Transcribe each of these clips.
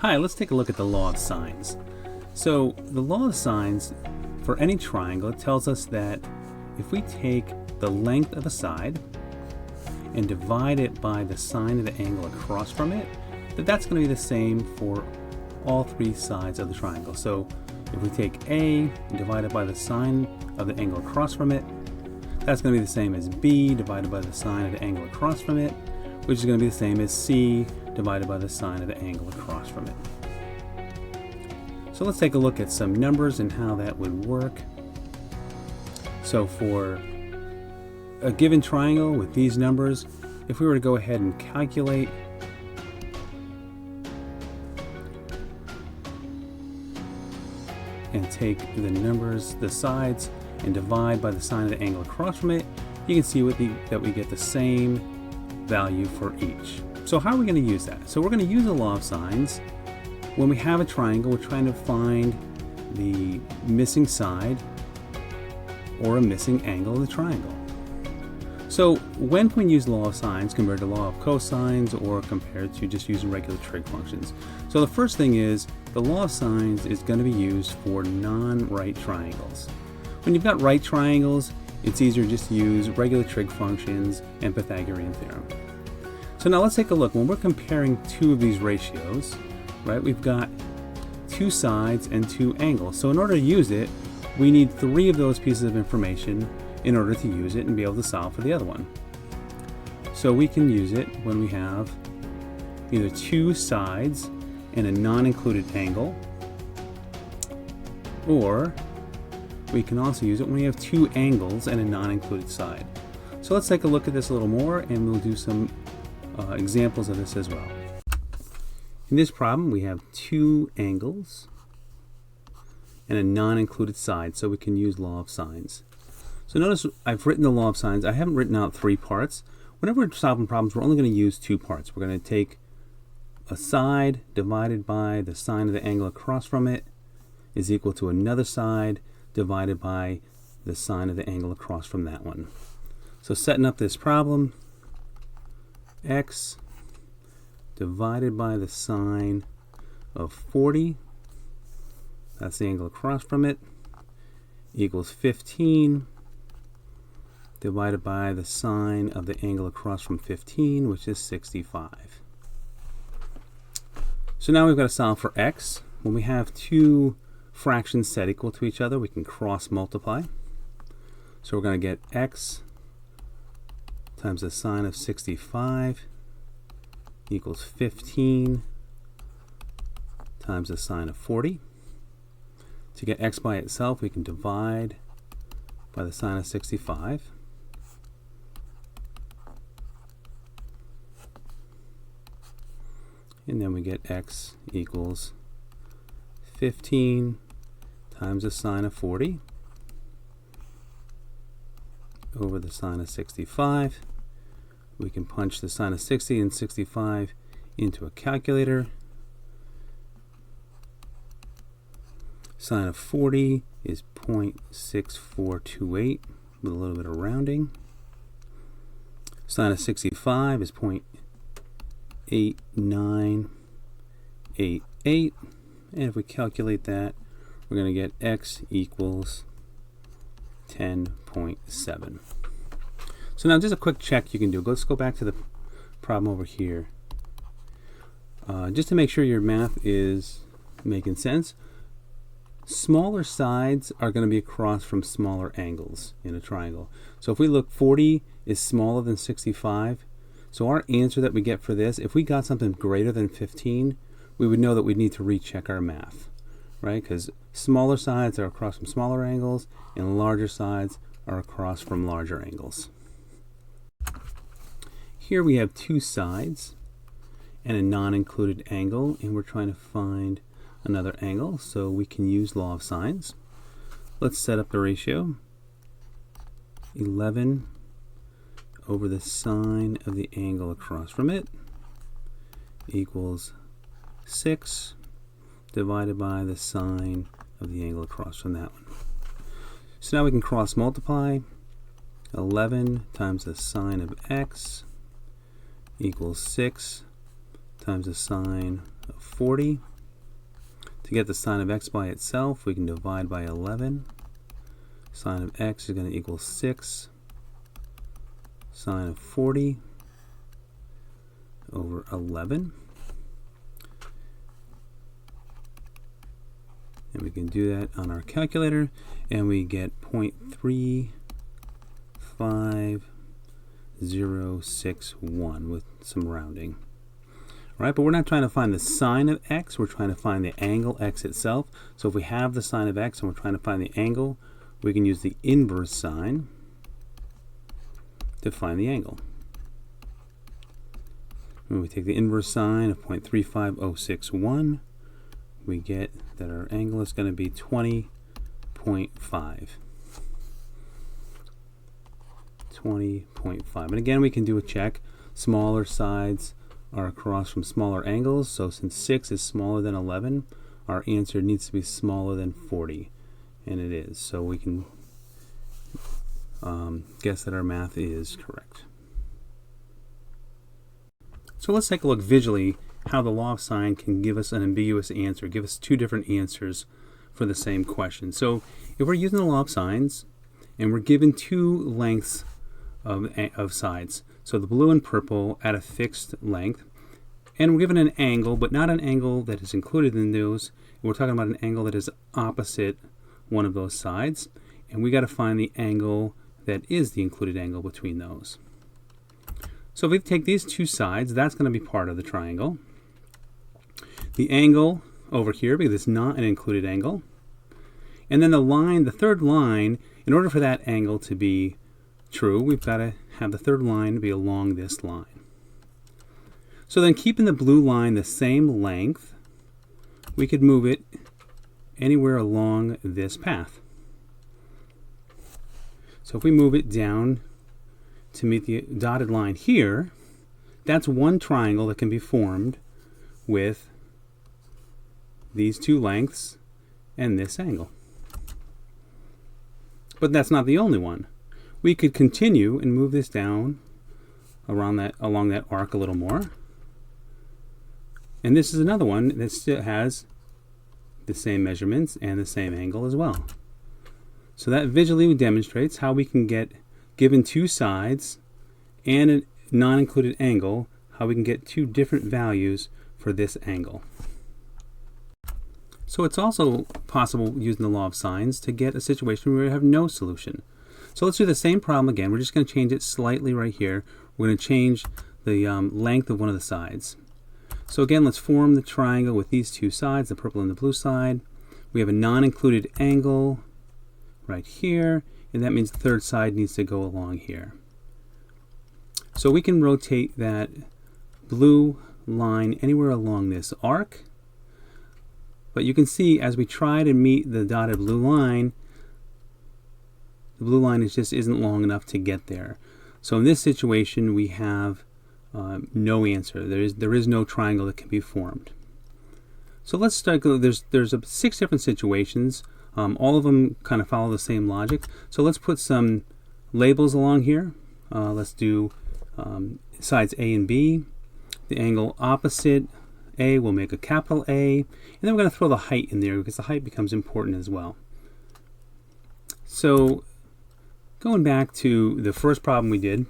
Hi, let's take a look at the law of sines. So the law of sines for any triangle tells us that if we take the length of a side and divide it by the sine of the angle across from it, that's going to be the same for all three sides of the triangle. So if we take A and divide it by the sine of the angle across from it, that's going to be the same as B divided by the sine of the angle across from it, which is going to be the same as C divided by the sine of the angle across from it. So let's take a look at some numbers and how that would work. So for a given triangle with these numbers, if we were to go ahead and calculate and take the numbers, the sides, and divide by the sine of the angle across from it, you can see that we get the same value for each. So how are we going to use that? So we're going to use the law of sines. When we have a triangle, we're trying to find the missing side or a missing angle of the triangle. So when can we use the law of sines compared to law of cosines or compared to just using regular trig functions? So the first thing is the law of sines is going to be used for non-right triangles. When you've got right triangles, it's easier just to use regular trig functions and Pythagorean theorem. So now let's take a look. When we're comparing two of these ratios, right, we've got two sides and two angles. So in order to use it, we need three of those pieces of information in order to use it and be able to solve for the other one. So we can use it when we have either two sides and a non-included angle, or we can also use it when we have two angles and a non-included side. So let's take a look at this a little more and we'll do some examples of this as well. In this problem we have two angles and a non-included side, so we can use law of sines. So notice I've written the law of sines. I haven't written out three parts. Whenever we're solving problems, we're only going to use two parts. We're going to take a side divided by the sine of the angle across from it is equal to another side divided by the sine of the angle across from that one. So setting up this problem, x divided by the sine of 40, that's the angle across from it, equals 15 divided by the sine of the angle across from 15, which is 65. So now we've got to solve for x. When we have two fractions set equal to each other, we can cross multiply. So we're going to get x times the sine of 65 equals 15 times the sine of 40. To get x by itself, we can divide by the sine of 65. And then we get x equals 15 times the sine of 40 over the sine of 65. We can punch the sine of 60 and 65 into a calculator. Sine of 40 is 0.6428 with a little bit of rounding. Sine of 65 is 0.8988. And if we calculate that, we're going to get x equals 10.7. So now just a quick check you can do. Let's go back to the problem over here. Just to make sure your math is making sense, smaller sides are going to be across from smaller angles in a triangle. So if we look, 40 is smaller than 65. So our answer that we get for this, if we got something greater than 15, we would know that we need to recheck our math, right? Because smaller sides are across from smaller angles and larger sides are across from larger angles. Here we have two sides and a non-included angle, and we're trying to find another angle, so we can use law of sines. Let's set up the ratio. 11 over the sine of the angle across from it equals 6 divided by the sine of the angle across from that one. So now we can cross multiply. 11 times the sine of x equals 6 times the sine of 40. To get the sine of x by itself, we can divide by 11. Sine of x is going to equal 6. Sine of 40 over 11. And we can do that on our calculator, and we get 0.35061 with some rounding. Right, but we're not trying to find the sine of x, we're trying to find the angle x itself. So if we have the sine of x and we're trying to find the angle, we can use the inverse sine to find the angle. When we take the inverse sine of 0.35061, we get that our angle is going to be 20.5. 20.5. And again, we can do a check. Smaller sides are across from smaller angles, so since 6 is smaller than 11, our answer needs to be smaller than 40, and it is. So we can guess that our math is correct. So let's take a look visually how the law of sine can give us an ambiguous answer, give us two different answers for the same question. So if we're using the law of sines and we're given two lengths of sides, so the blue and purple at a fixed length, and we're given an angle, but not an angle that is included in those. We're talking about an angle that is opposite one of those sides, and we got to find the angle that is the included angle between those. So if we take these two sides, that's going to be part of the triangle. The angle over here, because it's not an included angle. And then the line, the third line, in order for that angle to be true, we've got to have the third line be along this line. So then keeping the blue line the same length, we could move it anywhere along this path. So if we move it down to meet the dotted line here, that's one triangle that can be formed with these two lengths and this angle. But that's not the only one. We could continue and move this down along that arc a little more. And this is another one that still has the same measurements and the same angle as well. So that visually demonstrates how we can get, given two sides and a non-included angle, how we can get two different values for this angle. So it's also possible using the law of sines to get a situation where we have no solution. So let's do the same problem again. We're just going to change it slightly right here. We're going to change the length of one of the sides. So again, let's form the triangle with these two sides, the purple and the blue side. We have a non-included angle right here, and that means the third side needs to go along here. So we can rotate that blue line anywhere along this arc, but you can see as we try to meet the dotted blue line, the blue line just isn't long enough to get there. So in this situation, we have no answer. There is no triangle that can be formed. So let's start. There's 6 different situations. All of them kind of follow the same logic. So let's put some labels along here. Let's do sides A and B. The angle opposite A will make a capital A. And then we're going to throw the height in there because the height becomes important as well. So going back to the first problem we did.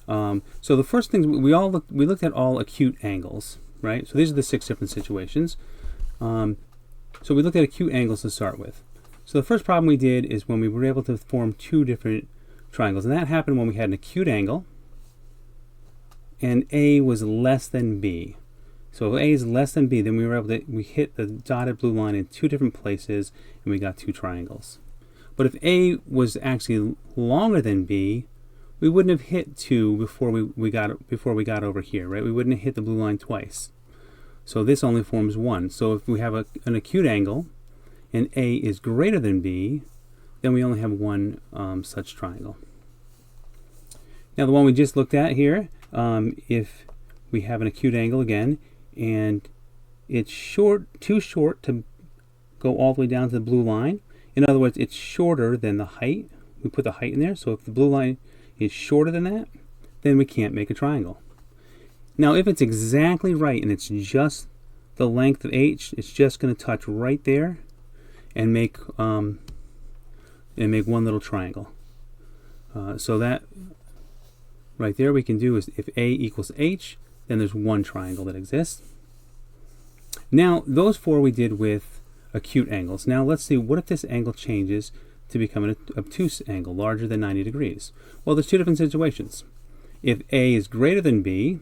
So the first thing we looked at all acute angles, right? So these are the 6 different situations. So we looked at acute angles to start with. So the first problem we did is when we were able to form 2 different triangles, and that happened when we had an acute angle and A was less than B. So if A is less than B, then we hit the dotted blue line in 2 different places and we got 2 triangles. But if A was actually longer than B, we wouldn't have hit 2 before we got over here, right? We wouldn't have hit the blue line twice. So this only forms 1. So if we have an acute angle and A is greater than B, then we only have 1 such triangle. Now the one we just looked at here, if we have an acute angle again and it's too short to go all the way down to the blue line. In other words, it's shorter than the height. We put the height in there. So if the blue line is shorter than that, then we can't make a triangle. Now if it's exactly right and it's just the length of h, it's just going to touch right there and make one little triangle. So that right there we can do is if a equals h, then there's one triangle that exists. Now those four we did with acute angles. Now let's see, what if this angle changes to become an obtuse angle, larger than 90 degrees? Well, there's two different situations. If a is greater than b,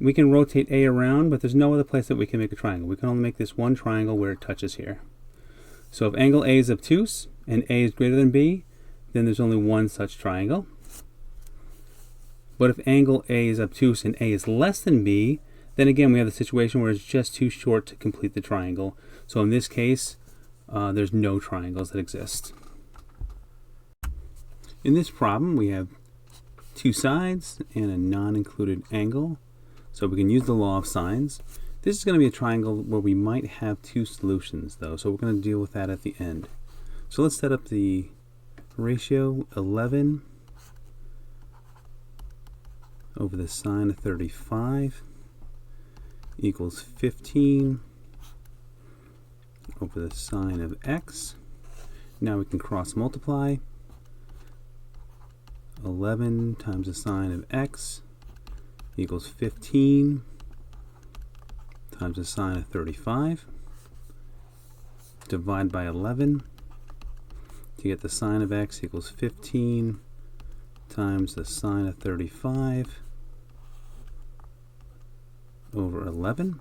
we can rotate a around, but there's no other place that we can make a triangle. We can only make this one triangle where it touches here. So if angle a is obtuse and a is greater than b, then there's only one such triangle. But if angle a is obtuse and a is less than b, then again we have the situation where it's just too short to complete the triangle. So in this case, there's no triangles that exist. In this problem, we have two sides and a non-included angle. So we can use the law of sines. This is going to be a triangle where we might have two solutions though, so we're going to deal with that at the end. So let's set up the ratio 11 over the sine of 35 equals 15 over the sine of x. Now we can cross multiply. 11 times the sine of x equals 15 times the sine of 35. Divide by 11 to get the sine of x equals 15 times the sine of 35 over 11.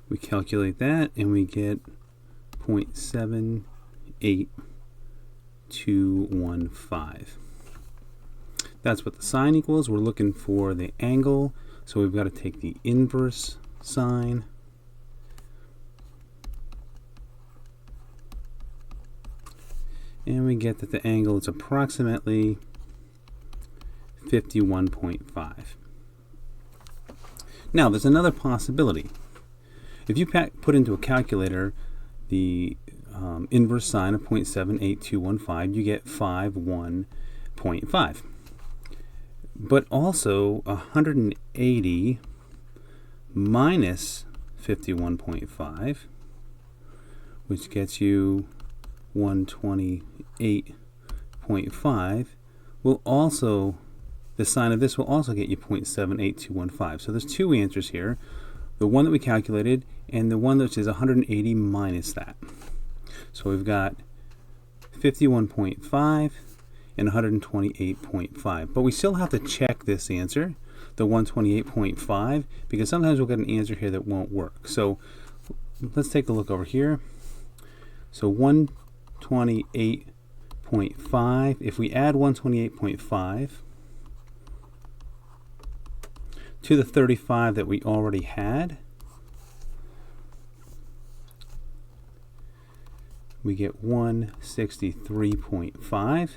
We calculate that and we get 0.78215. That's what the sine equals. We're looking for the angle, so we've got to take the inverse sine. And we get that the angle is approximately 51.5. Now, there's another possibility. If you put into a calculator the inverse sine of 0.78215, you get 51.5. But also 180 minus 51.5, which gets you 128.5, will also, the sine of this will also get you 0.78215. So there's two answers here, the one that we calculated and the one which is 180 minus that. So we've got 51.5 and 128.5. But we still have to check this answer, the 128.5, because sometimes we'll get an answer here that won't work. So let's take a look over here. So 128.5, if we add 128.5 to the 35 that we already had, we get 163.5.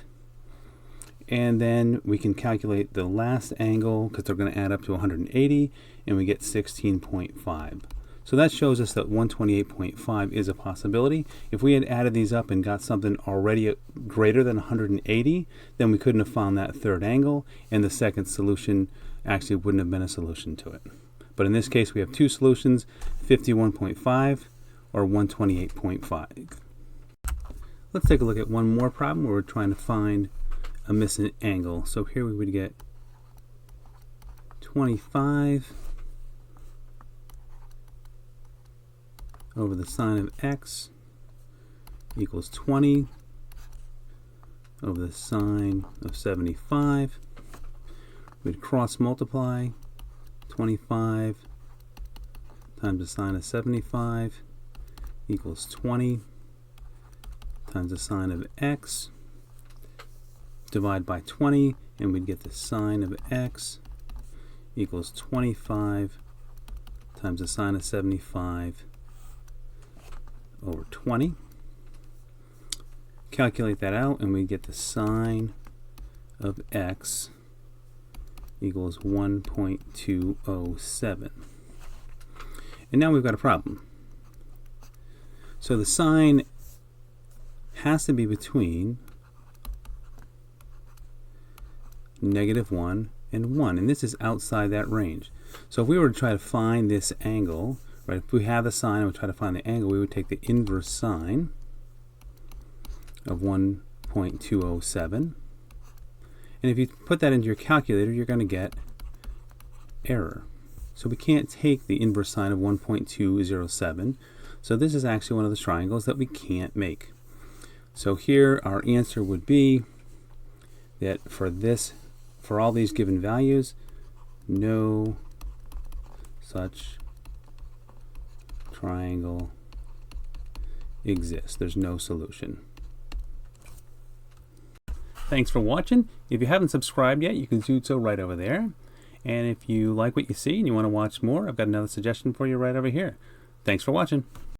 And then we can calculate the last angle because they're going to add up to 180, and we get 16.5. So that shows us that 128.5 is a possibility. If we had added these up and got something already greater than 180, then we couldn't have found that third angle, and the second solution actually wouldn't have been a solution to it. But in this case, we have two solutions, 51.5 or 128.5. Let's take a look at one more problem where we're trying to find a missing angle. So here we would get 25 over the sine of x equals 20 over the sine of 75. We'd cross multiply 25 times the sine of 75 equals 20 times the sine of x. Divide by 20 and we'd get the sine of x equals 25 times the sine of 75 over 20. Calculate that out and we get the sine of x equals 1.207. And now we've got a problem. So the sine has to be between -1 and 1, and this is outside that range. So if we were to try to find this angle, right, if we have the sine and we try to find the angle, we would take the inverse sine of 1.207, and if you put that into your calculator, you're going to get error. So we can't take the inverse sine of 1.207. So this is actually one of the triangles that we can't make. So here our answer would be that for all these given values, no such triangle exists. There's no solution. Thanks for watching. If you haven't subscribed yet, you can do so right over there. And if you like what you see and you want to watch more, I've got another suggestion for you right over here. Thanks for watching.